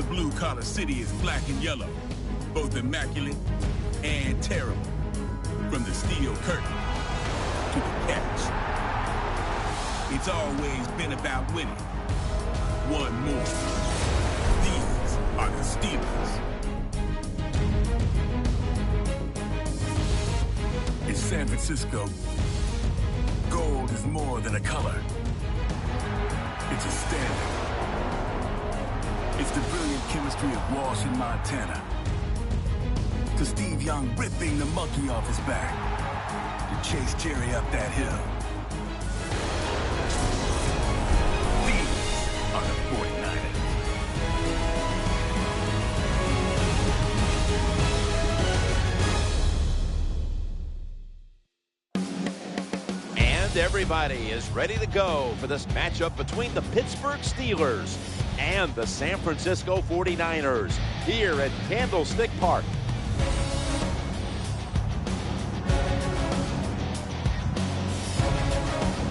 The blue-collar city is black and yellow, both immaculate and terrible. From the steel curtain to the catch, it's always been about winning. One more. These are the Steelers. In San Francisco, gold is more than a color. It's a standard. It's the brilliant chemistry of Walsh in Montana. To Steve Young ripping the monkey off his back. To Chase Jerry up that hill. These are the 49ers. And everybody is ready to go for this matchup between the Pittsburgh Steelers and the San Francisco 49ers here at Candlestick Park.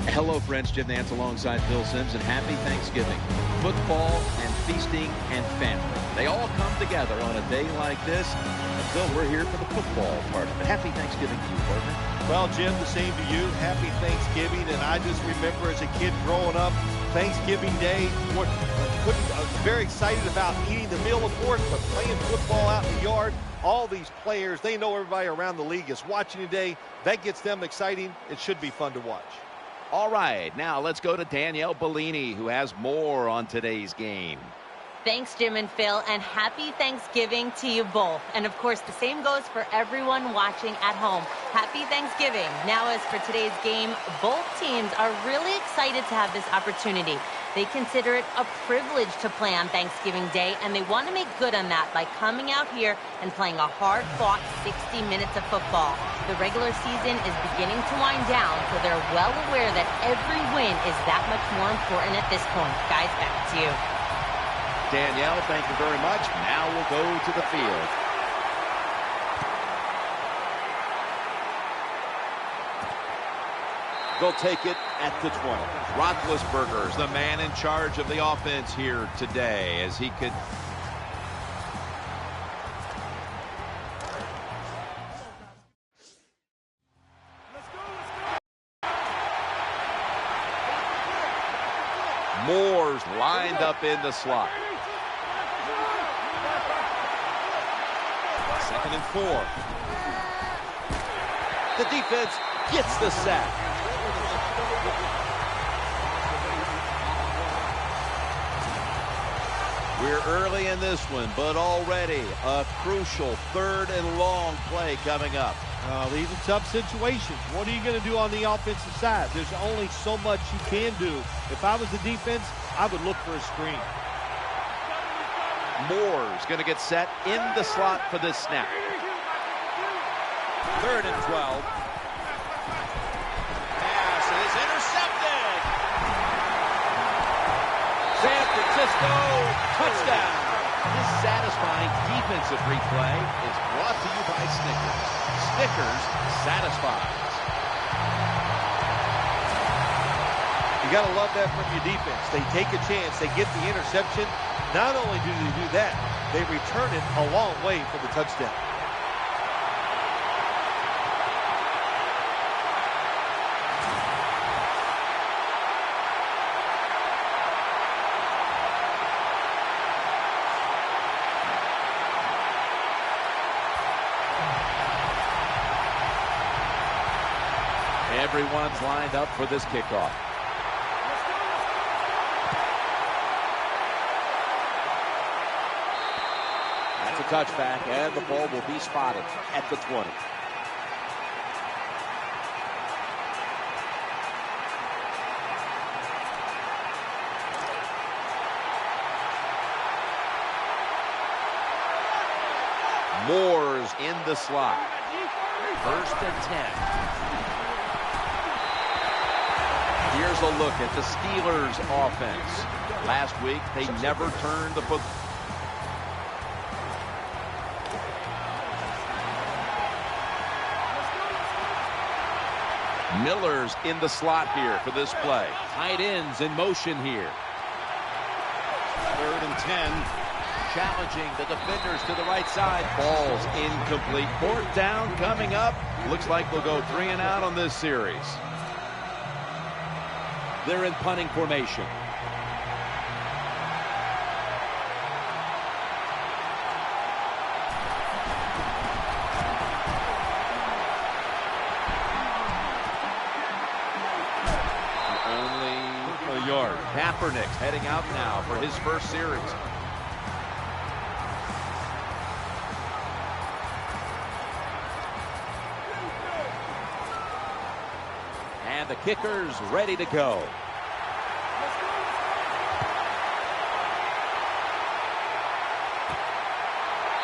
Hello, friends. Jim Nance alongside Phil Simms, and happy Thanksgiving. Football and feasting and family. They all come together on a day like this. And Phil, we're here for the football part of it. Happy Thanksgiving to you, partner. Well, Jim, the same to you. Happy Thanksgiving. And I just remember as a kid growing up, Thanksgiving Day, very excited about eating the meal, of course, but playing football out in the yard. All these players, they know everybody around the league is watching today. That gets them exciting. It should be fun to watch. All right, now let's go to Danielle Bellini, who has more on today's game. Thanks, Jim and Phil, and happy Thanksgiving to you both. And, of course, the same goes for everyone watching at home. Happy Thanksgiving. Now, as for today's game, both teams are really excited to have this opportunity. They consider it a privilege to play on Thanksgiving Day, and they want to make good on that by coming out here and playing a hard-fought 60 minutes of football. The regular season is beginning to wind down, so they're well aware that every win is that much more important at this point. Guys, back to you. Danielle, thank you very much. Now we'll go to the field. They'll take it at the 20. Roethlisberger's the man in charge of the offense here today as he could. Moore's lined up in the slot. 2nd and 4. The defense gets the sack. We're early in this one, but already a crucial 3rd and long play coming up. These are tough situations. What are you going to do on the offensive side? There's only so much you can do. If I was the defense, I would look for a screen. Moore's going to get set in the slot for this snap. 3rd and 12. Pass is intercepted. San Francisco touchdown. This satisfying defensive replay is brought to you by Snickers. Snickers satisfies. You got to love that from your defense. They take a chance. They get the interception. Not only do they do that, they return it a long way for the touchdown. Everyone's lined up for this kickoff. That's a touchback, and the ball will be spotted at the 20. Moore's in the slot. 1st and 10. Here's a look at the Steelers' offense. Last week, they never turned the football. Miller's in the slot here for this play. Tight ends in motion here. 3rd and 10. challenging the defenders to the right side. Ball's incomplete. Fourth down coming up. Looks like they'll go 3 and out on this series. They're in punting formation. Only a yard. Kaepernick's heading out now for his first series. And the kicker's ready to go.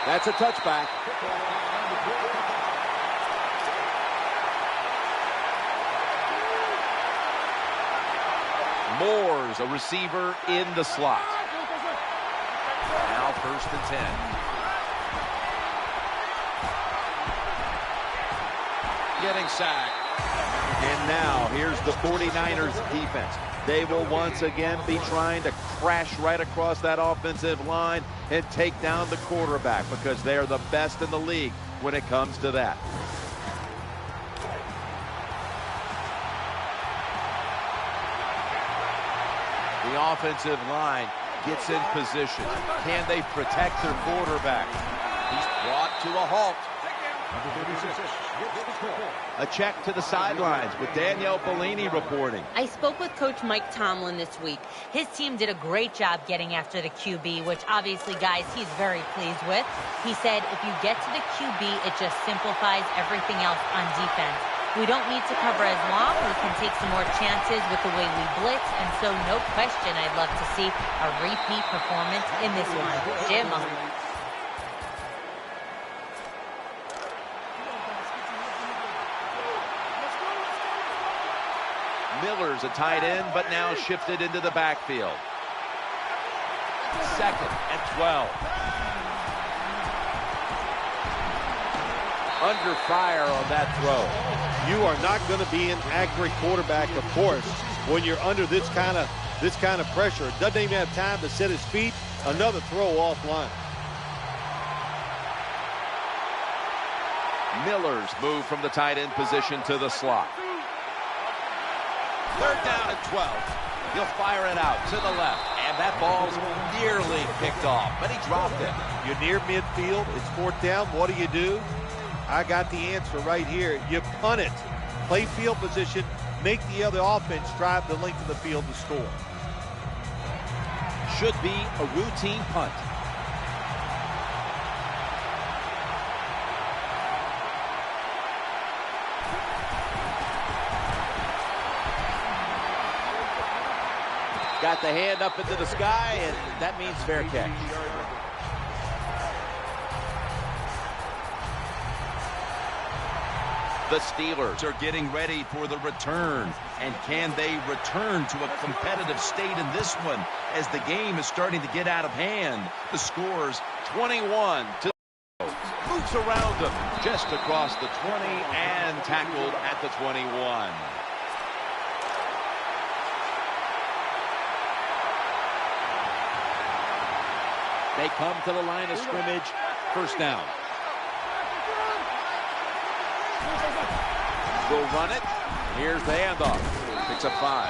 That's a touchback. Moore's a receiver in the slot. Now 1st and 10. Getting sacked. And now here's the 49ers defense. They will once again be trying to crash right across that offensive line and take down the quarterback because they are the best in the league when it comes to that. The offensive line gets in position. Can they protect their quarterback? He's brought to a halt. A check to the sidelines with Danielle Bellini reporting. I spoke with Coach Mike Tomlin this week. His team did a great job getting after the QB, which obviously, guys, he's very pleased with. He said if you get to the QB, it just simplifies everything else on defense. We don't need to cover as long. We can take some more chances with the way we blitz. And so, no question, I'd love to see a repeat performance in this one. Jim. Miller's a tight end, but now shifted into the backfield. 2nd and 12. Under fire on that throw. You are not going to be an accurate quarterback, of course, when you're under this kind of pressure. Doesn't even have time to set his feet. Another throw offline. Miller's moved from the tight end position to the slot. 3rd down and 12. He'll fire it out to the left, and that ball's nearly picked off, but he dropped it. You're near midfield. It's 4th down. What do? I got the answer right here. You punt it. Play field position. Make the other offense drive the length of the field to score. Should be a routine punt. Got the hand up into the sky, and that means fair catch. The Steelers are getting ready for the return. And can they return to a competitive state in this one as the game is starting to get out of hand? The score's 21 to moves around them just across the 20 and tackled at the 21. They come to the line of scrimmage. 1st down. Will run it. Here's the handoff. Picks up 5.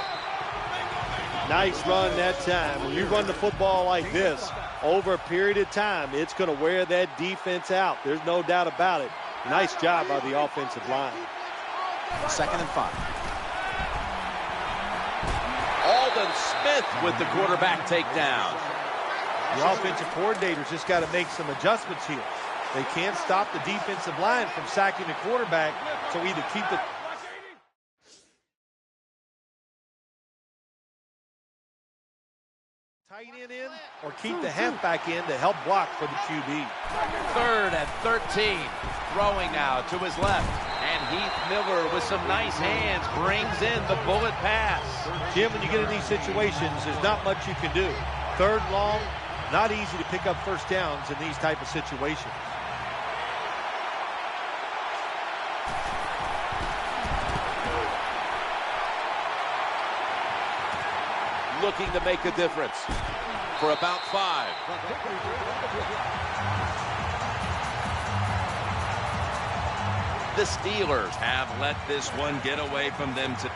Nice run that time. When you run the football like this over a period of time, it's going to wear that defense out. There's no doubt about it. Nice job by the offensive line. 2nd and 5. Alden Smith with the quarterback takedown. The offensive coordinator's just got to make some adjustments here. They can't stop the defensive line from sacking the quarterback, so either keep the tight end in or keep the halfback in to help block for the QB. 3rd and 13. Throwing now to his left. And Heath Miller with some nice hands brings in the bullet pass. Jim, when you get in these situations, there's not much you can do. 3rd and long, not easy to pick up 1st downs in these type of situations. Looking to make a difference. for about 5. The Steelers have let this one get away from them today.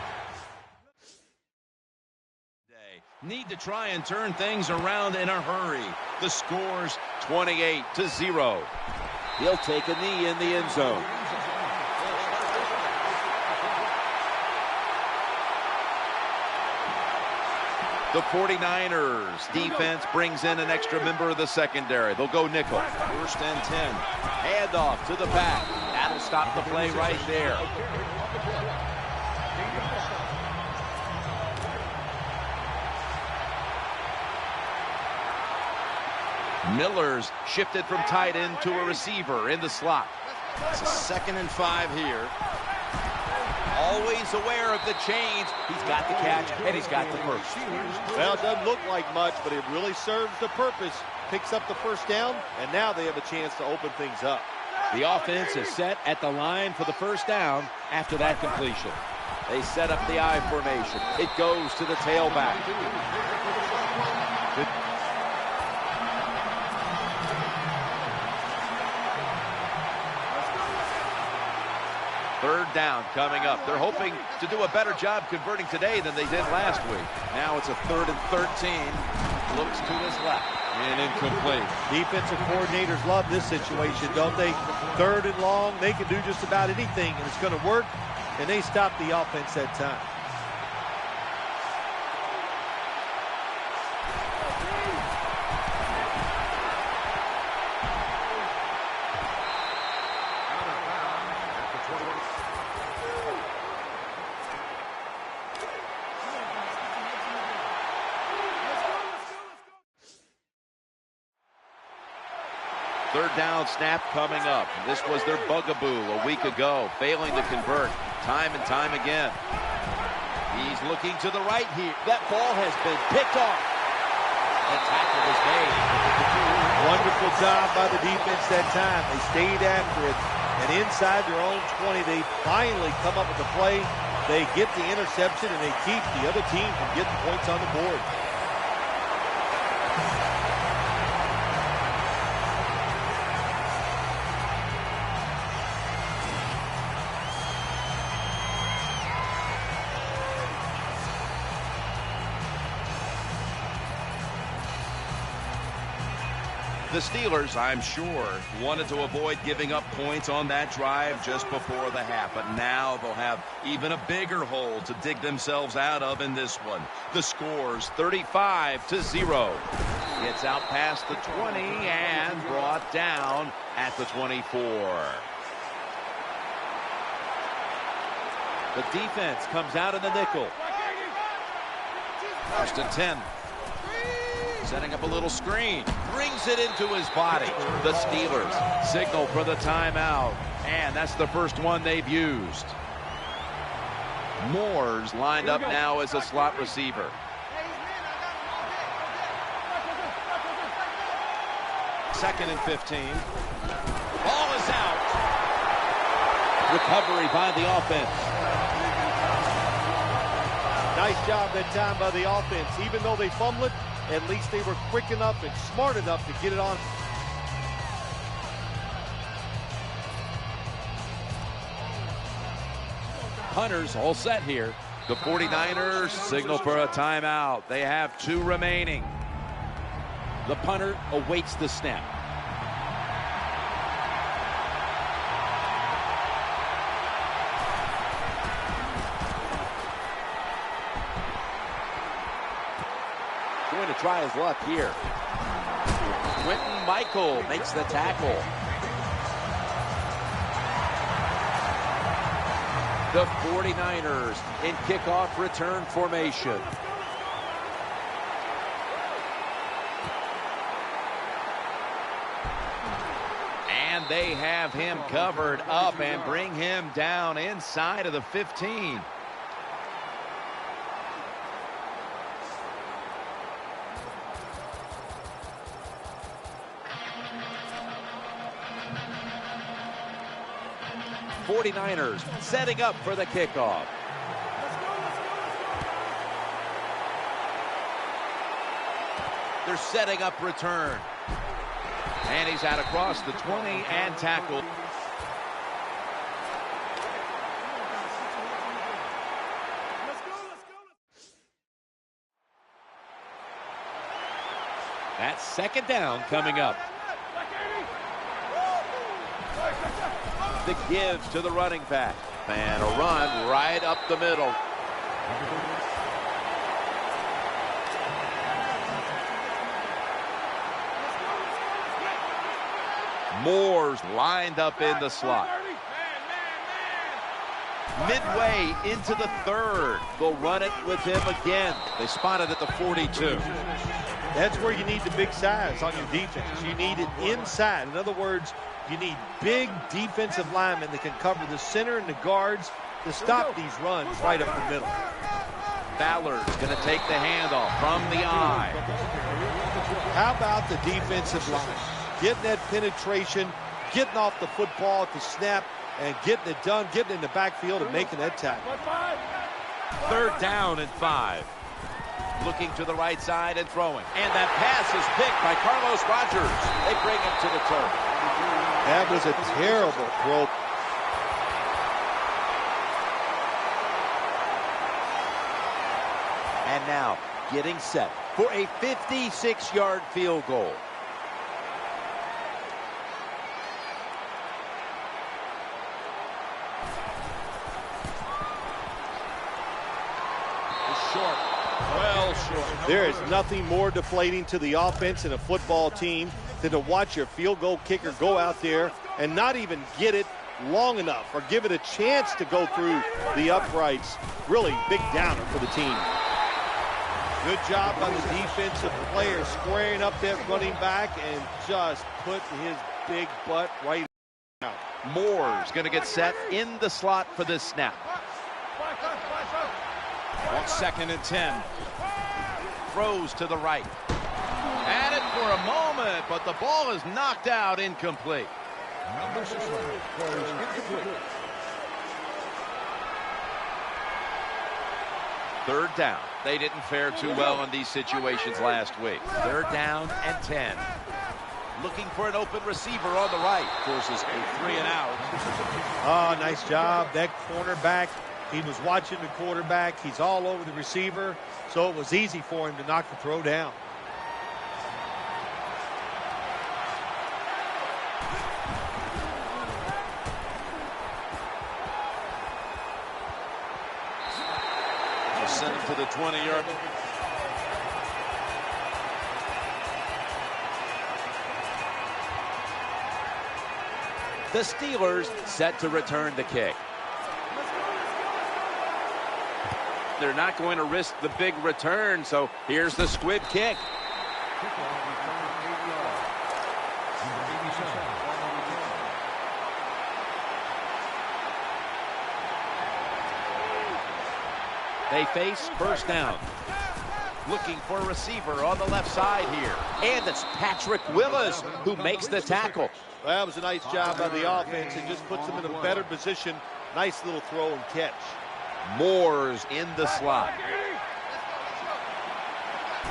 Need to try and turn things around in a hurry. The score's 28-0. He'll take a knee in the end zone. The 49ers defense brings in an extra member of the secondary. They'll go nickel. 1st and 10. Handoff to the back. That'll stop the play right there. Miller's shifted from tight end to a receiver in the slot. It's a 2nd and 5 here. Always aware of the change. He's got the catch, and he's got the first. Well, it doesn't look like much, but it really serves the purpose. Picks up the first down, and now they have a chance to open things up. The offense is set at the line for the first down after that completion. They set up the I formation. It goes to the tailback. Good. 3rd down coming up. They're hoping to do a better job converting today than they did last week. Now it's a 3rd and 13. Looks to his left. And incomplete. Defensive coordinators love this situation, don't they? 3rd and long. They can do just about anything, and it's going to work. And they stop the offense that time. Third down snap coming up. This was their bugaboo a week ago, failing to convert time and time again. He's looking to the right here. That ball has been picked off. The tackle was made. Wonderful job by the defense that time. They stayed after it, and inside their own 20, they finally come up with the play. They get the interception, and they keep the other team from getting points on the board. The Steelers, I'm sure, wanted to avoid giving up points on that drive just before the half, but now they'll have even a bigger hole to dig themselves out of in this one. The score's 35-0. It's out past the 20 and brought down at the 24. The defense comes out in the nickel. 1st and 10. Setting up a little screen. Brings it into his body. The Steelers signal for the timeout. And that's the first one they've used. Moore's lined up now as a slot receiver. Second and 15. Ball is out. Recovery by the offense. Nice job that time by the offense. Even though they fumbled it, at least they were quick enough and smart enough to get it on. Hunters all set here. The 49ers signal for a timeout. They have 2 remaining. The punter awaits the snap. Going to try his luck here. Quentin Michael makes the tackle. The 49ers in kickoff return formation. And they have him covered up and bring him down inside of the 15. '49ers setting up for the kickoff. They're setting up return. And he's out across the 20 and tackled. That's second down coming up. The give to the running back. And a run right up the middle. Moore's lined up in the slot. Midway into the third. They'll run it with him again. They spotted at the 42. That's where you need the big size on your defense. You need it inside. In other words, you need big defensive linemen that can cover the center and the guards to stop these runs right up the middle. Ballard's going to take the handoff from the eye. How about the defensive line? Getting that penetration, getting off the football at the snap, and getting it done, getting in the backfield and making that tackle. Third down and 5. Looking to the right side and throwing. And that pass is picked by Carlos Rogers. They bring him to the turf. That was a terrible throw. And now getting set for a 56-yard field goal. Short. Well short. There is nothing more deflating to the offense in a football team than to watch your field goal kicker go out there and not even get it long enough or give it a chance to go through the uprights. Really big downer for the team. Good job by the defensive player squaring up that running back and just put his big butt right out. Moore's going to get set in the slot for this snap. On 2nd and 10. Throws to the right. Had it for a moment, but the ball is knocked out, incomplete. Third down. They didn't fare too well in these situations last week. Third down and 10. Looking for an open receiver on the right. Forces a 3 and out. Oh, nice job. That cornerback, he was watching the quarterback. He's all over the receiver, so it was easy for him to knock the throw down. Send him to the 20-yard. The Steelers set to return the kick. They're not going to risk the big return, so here's the squib kick. They face first down. Looking for a receiver on the left side here. And it's Patrick Willis who makes the tackle. Well, that was a nice job by the offense. It just puts them in a better position. Nice little throw and catch. Moore's in the slot.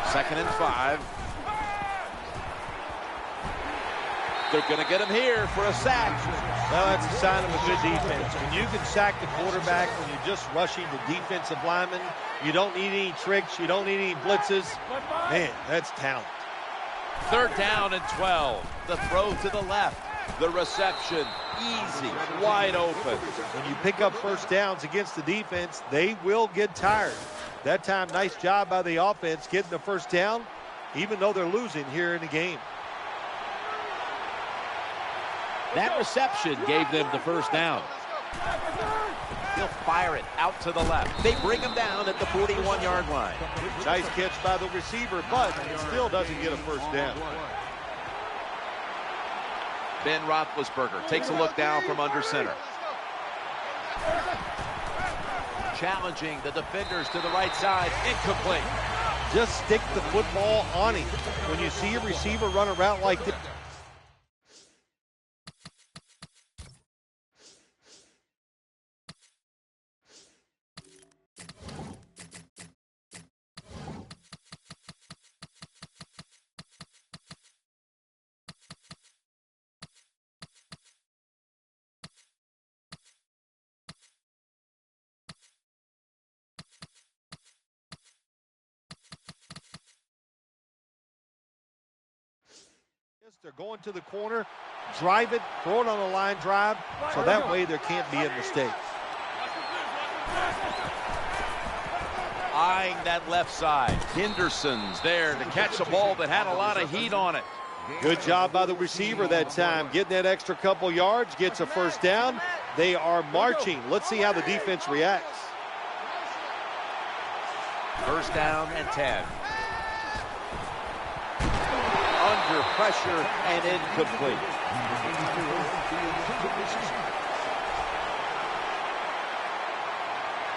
2nd and 5. They're going to get him here for a sack. Well, that's a sign of a good defense. When you can sack the quarterback, when you're just rushing the defensive lineman, you don't need any tricks, you don't need any blitzes. Man, that's talent. Third down and 12. The throw to the left. The reception, easy, wide open. When you pick up first downs against the defense, they will get tired. That time, nice job by the offense getting the first down, even though they're losing here in the game. That reception gave them the first down. He'll fire it out to the left. They bring him down at the 41-yard line. Nice catch by the receiver, but it still doesn't get a first down. Ben Roethlisberger takes a look down from under center. Challenging the defenders to the right side. Incomplete. Just stick the football on him. When you see a receiver run a route like this, They're going to the corner, drive it, throw it on a line drive, so that way there can't be a mistake. Eyeing that left side. Henderson's there to catch a ball that had a lot of heat on it. Good job by the receiver that time, getting that extra couple yards, gets a first down. They are marching. Let's see how the defense reacts. First down and 10. Under pressure and incomplete.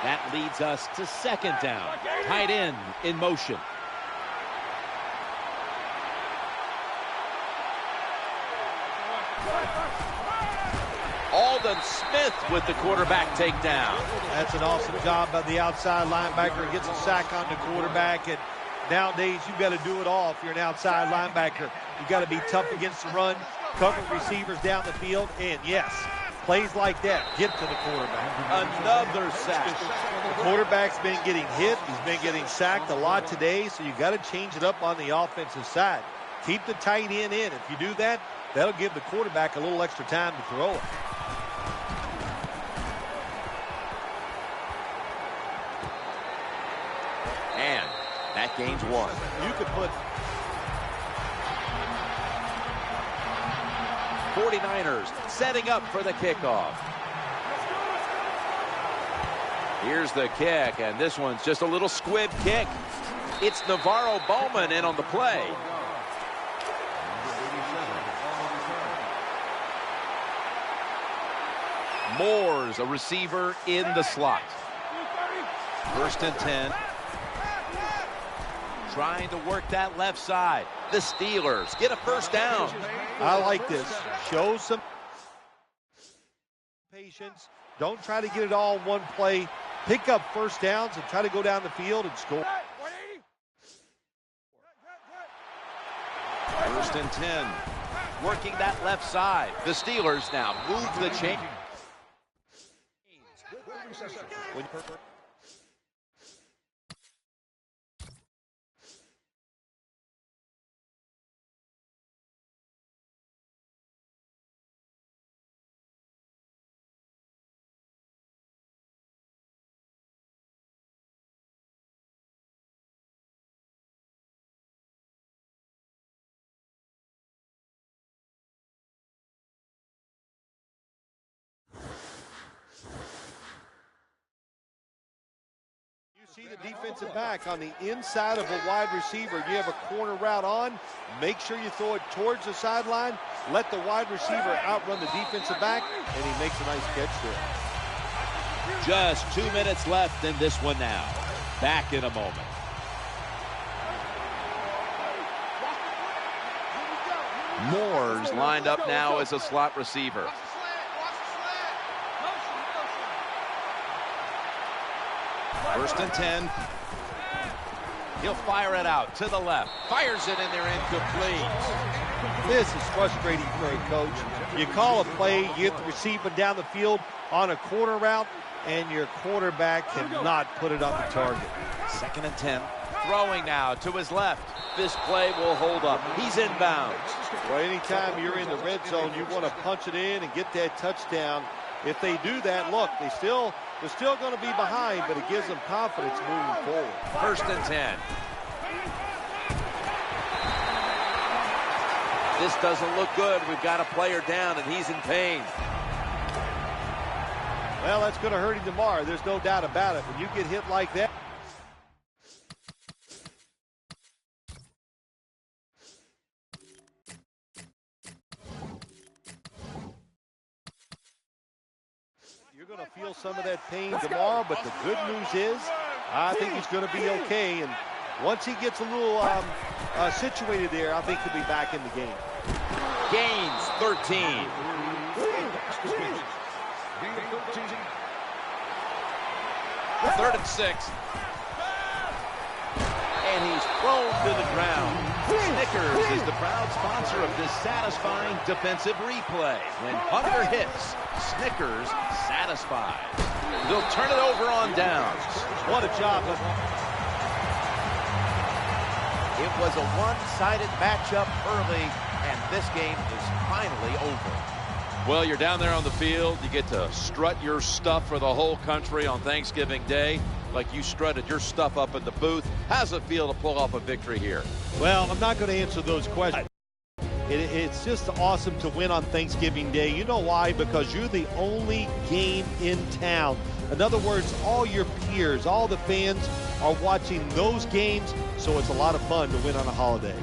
That leads us to second down. Tight end in motion. Alden Smith with the quarterback takedown. That's an awesome job by the outside linebacker. Gets a sack on the quarterback. And nowadays, you've got to do it all if you're an outside linebacker. You've got to be tough against the run, cover receivers down the field, and yes, plays like that get to the quarterback. Another sack. The quarterback's been getting hit. He's been getting sacked a lot today, so you've got to change it up on the offensive side. Keep the tight end in. If you do that, that'll give the quarterback a little extra time to throw it. And that gains 1. You could put 49ers setting up for the kickoff. Here's the kick, and this one's just a little squib kick. It's Navarro Bowman in on the play. Moore's a receiver in the slot. First and 10. Trying to work that left side. The Steelers get a first down. I like this. Show some patience. Don't try to get it all in one play. Pick up first downs and try to go down the field and score. First and 10. Working that left side. The Steelers now move the chain. See the defensive back on the inside of a wide receiver. You have a corner route on. Make sure you throw it towards the sideline. Let the wide receiver outrun the defensive back, and he makes a nice catch there. Just 2 minutes left in this one now. Back in a moment. Moore's lined up now as a slot receiver. First and 10. He'll fire it out to the left. Fires it in there, incomplete. This is frustrating for a coach. You call a play, you get the receiver down the field on a corner route, and your quarterback cannot put it on the target. Second and 10. Throwing now to his left. This play will hold up. He's inbounds. Well, anytime you're in the red zone, you want to punch it in and get that touchdown. If they do that, look, they're still going to be behind, but it gives them confidence moving forward. First and 10. This doesn't look good. We've got a player down, and he's in pain. Well, that's going to hurt him tomorrow. There's no doubt about it. When you get hit like that, you're going to feel some of that pain tomorrow, but the good news is I think he's going to be okay. And once he gets a little situated there, I think he'll be back in the game. Gains 13. Third and 6. And he's thrown to the ground. Snickers is the proud sponsor of this satisfying defensive replay. When Hunter hits, Snickers satisfies. They'll turn it over on downs. What a job. It was a one-sided matchup early, and this game is finally over. Well, you're down there on the field. You get to strut your stuff for the whole country on Thanksgiving Day, like you strutted your stuff up in the booth. How's it feel to pull off a victory here? Well, I'm not going to answer those questions. It's just awesome to win on Thanksgiving Day. You know why? Because you're the only game in town. In other words, all your peers, all the fans are watching those games, so it's a lot of fun to win on a holiday.